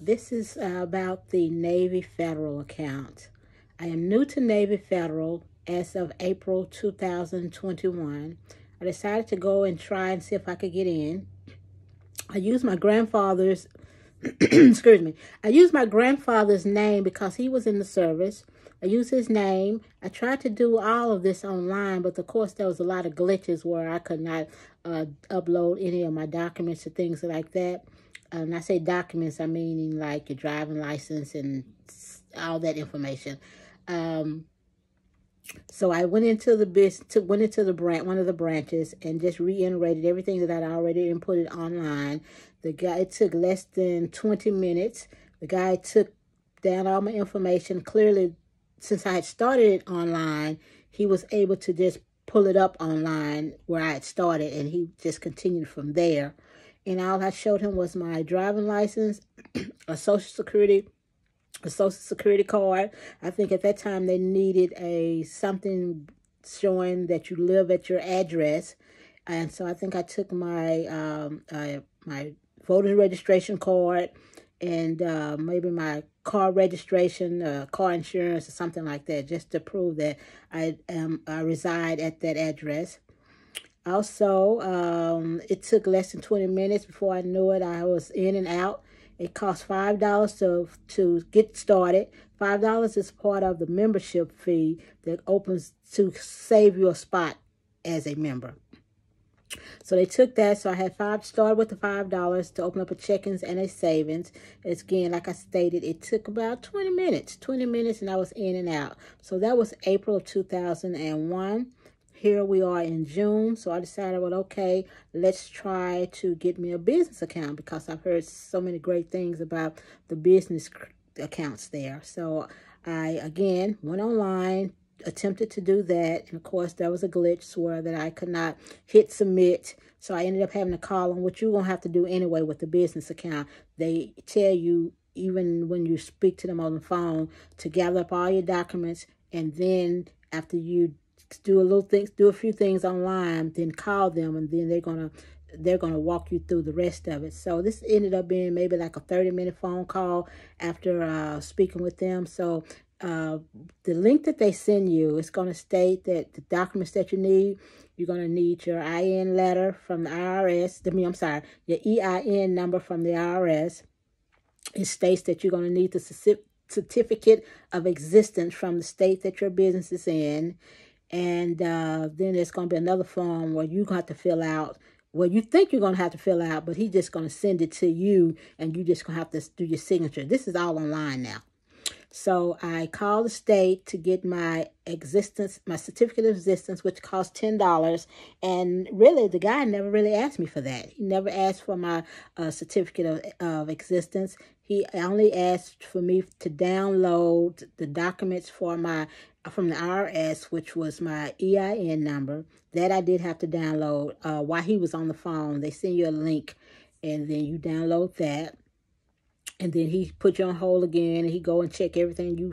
This is about the Navy Federal account. I am new to Navy Federal as of April 2021. I decided to go and try and see if I could get in. I used my grandfather's excuse me. I used my grandfather's name because he was in the service. I used his name. I tried to do all of this online, but of course there was a lot of glitches where I could not upload any of my documents or things like that. And I say documents, I mean like your driving license and all that information. Um, so I went into the one of the branches, and just reiterated everything that I'd already inputted online. It took less than 20 minutes. The guy took down all my information. Clearly, since I had started it online, he was able to just pull it up online where I had started, and he just continued from there. And all I showed him was my driving license, a Social Security card. I think at that time they needed something showing that you live at your address, and so I think I took my voter registration card and maybe my car registration, car insurance, or something like that, just to prove that I reside at that address. Also, it took less than 20 minutes before I knew it. I was in and out. It cost $5 to get started. $5 is part of the membership fee that opens to save you a spot as a member. So they took that. So I had started with the $5 to open up a checkings and a savings. It's, again, like I stated, it took about 20 minutes. 20 minutes and I was in and out. So that was April of 2001. Here we are in June, so I decided, well, okay, let's try to get me a business account because I've heard so many great things about the business accounts there. So I, again, went online, attempted to do that, and of course, there was a glitch where that I could not hit submit, so I ended up having to call on what you're going to have to do anyway with the business account. They tell you, even when you speak to them on the phone, to gather up all your documents, and then after you do a few things online, then call them, and then they're gonna walk you through the rest of it. So this ended up being maybe like a 30-minute phone call after speaking with them. So the link that they send you is going to state that the documents that you need, you're going to need your IN letter from the IRS. Your EIN number from the IRS. It states that you're going to need the certificate of existence from the state that your business is in. And then there's going to be another form where you're going to have to fill out. Well, you think you're going to have to fill out, but he's just going to send it to you, and you just going to have to do your signature. This is all online now. So I called the state to get my certificate of existence, which cost $10. And really, the guy never really asked me for that. He never asked for my certificate of existence. He only asked for me to download the documents from the IRS, which was my EIN number. That I did have to download while he was on the phone. They send you a link, and then you download that. And then he put you on hold again, and he go and check everything you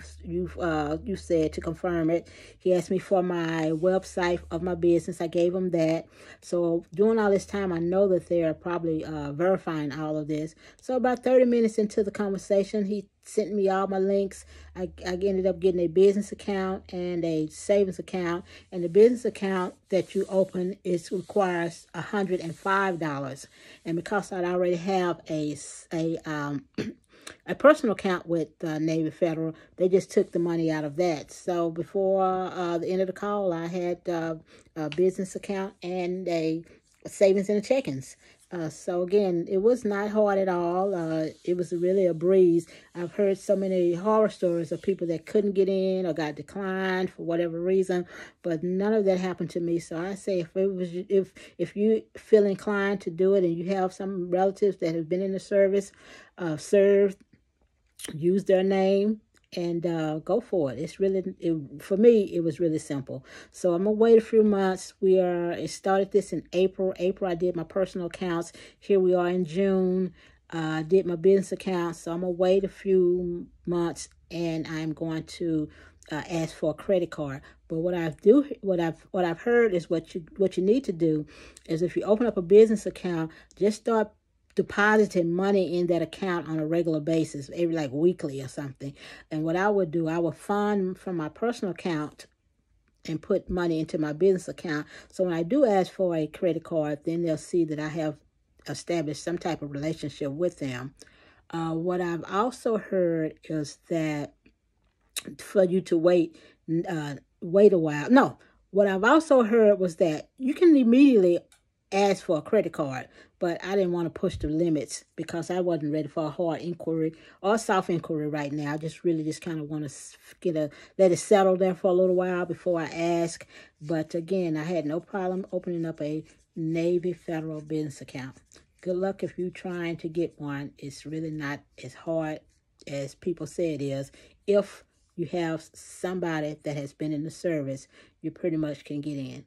said to confirm it. He asked me for my website of my business. I gave him that. So during all this time, I know that they are probably verifying all of this. So about 30 minutes into the conversation, he sent me all my links. I ended up getting a business account and a savings account. And the business account that you open requires $105. And because I already have a personal account with Navy Federal, they just took the money out of that. So before the end of the call, I had a business account and a savings and a checkings. So again, it was not hard at all. It was really a breeze. I've heard so many horror stories of people that couldn't get in or got declined for whatever reason, but none of that happened to me. So I say, if you feel inclined to do it, and you have some relatives that have been in the service, served, use their name, and go for it. For me, it was really simple. So I'm gonna wait a few months. It started this in April. I did my personal accounts. Here we are in June. I did my business accounts. So I'm gonna wait a few months, and I'm going to ask for a credit card. But what I've heard is what you need to do is, if you open up a business account, just start depositing money in that account on a regular basis, every like weekly or something. And what I would do, I would fund from my personal account and put money into my business account. So when I do ask for a credit card, then they'll see that I have established some type of relationship with them. What I've also heard is that for you to wait a while. No, what I've also heard was that you can immediately ask for a credit card, but I didn't want to push the limits because I wasn't ready for a hard inquiry or soft inquiry right now. I just really just kind of want to let it settle there for a little while before I ask. But again, I had no problem opening up a Navy Federal business account. Good luck if you're trying to get one. It's really not as hard as people say it is. If you have somebody that has been in the service, you pretty much can get in.